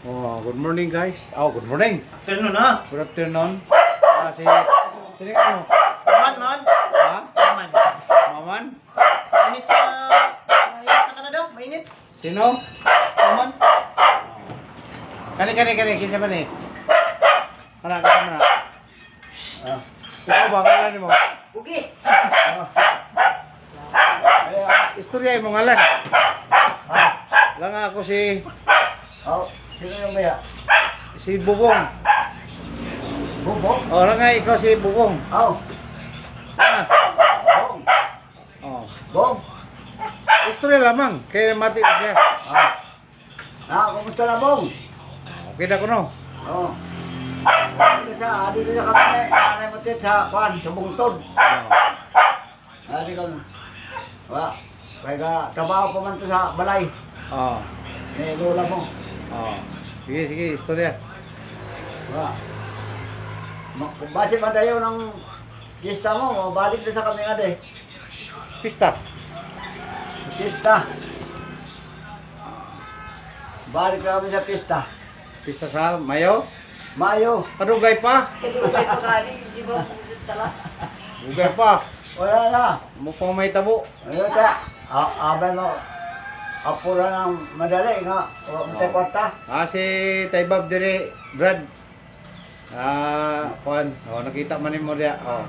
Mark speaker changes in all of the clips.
Speaker 1: Oh, good morning guys. Oh, good morning.
Speaker 2: Afternoon, ha?
Speaker 1: Good afternoon. Sino ka mo?
Speaker 2: Man.
Speaker 1: Ha?
Speaker 2: Man.
Speaker 1: Maman?
Speaker 2: Mainit sa Canada? Mainit?
Speaker 1: Sino?
Speaker 2: Man.
Speaker 1: Kani. Kinsa man eh? Kana ka na. Ikaw ba ngalan mo?
Speaker 2: Okay.
Speaker 1: Istorya mo ngalan. Lang ako si
Speaker 2: Sino yung maya?
Speaker 1: si Bubong.
Speaker 2: Bubong?
Speaker 1: Oh, lang nga ikaw si Bubong. Ah.
Speaker 2: Bong.
Speaker 1: Oh.
Speaker 2: Bong.
Speaker 1: Istorya lamang kay mati na siya.
Speaker 2: Kumusta na, Bong?
Speaker 1: Okay na ko no.
Speaker 2: Dito sa kami, nanay mo sa kwan, sa bungtod. Dito kami. Kaya trabaho pa man to sa balay.
Speaker 1: Oh.
Speaker 2: Lola mo.
Speaker 1: Oh. Sige, istorya.
Speaker 2: Kung base man tayo ng pista mo, balik na sa kami nga de.
Speaker 1: Pista.
Speaker 2: Balik na kami sa pista.
Speaker 1: Pista sa Mayo.
Speaker 2: Mayo.
Speaker 1: Kadugay pa. Dugay pa.
Speaker 2: Wala na.
Speaker 1: Mukhang may tabo.
Speaker 2: Ano ta? Abay mo. Apura ng madali nga. May kwarta.
Speaker 1: Si Taybab dire, Brad. Kuan. Oh, nakita man mo dia. Oh.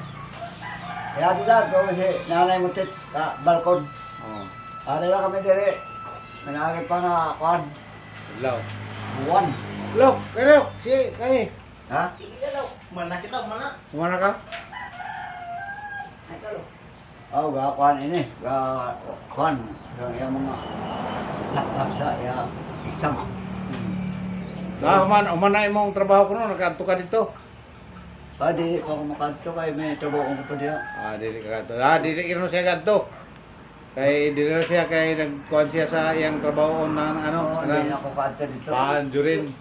Speaker 2: Kaya dito kasi nanay mo sa balkon.
Speaker 1: Oh.
Speaker 2: Ari na kami dire. Nangyari pa nga kwan.
Speaker 1: Hello.
Speaker 2: Buwan.
Speaker 1: Look, pero si kani.
Speaker 2: Ha?
Speaker 1: Kumana ka?
Speaker 2: Ga kwan ini. Ga kwan. Yung mga laptop sa exam.
Speaker 1: Umana imong trabaho ko no, nakaadto ka dito.
Speaker 2: Dili pa ako makadto kay may trabaho ko pa diya.
Speaker 1: Dili ka kadto. Dili kino siya kadto. Kay dili siya kay nagkuan siya sa iyang trabaho na
Speaker 2: Dili ako kadto dito.
Speaker 1: Panjurin.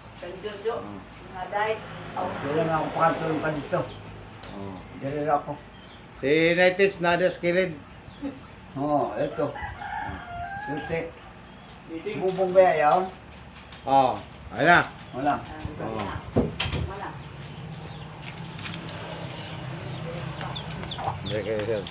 Speaker 2: Dili na ako kadto pa dito. Dili na ako.
Speaker 1: Si United Nadia Skilled.
Speaker 2: Ito. Suti. Bubong ba yan?
Speaker 1: Ayun na.
Speaker 2: Wala.
Speaker 1: Okay.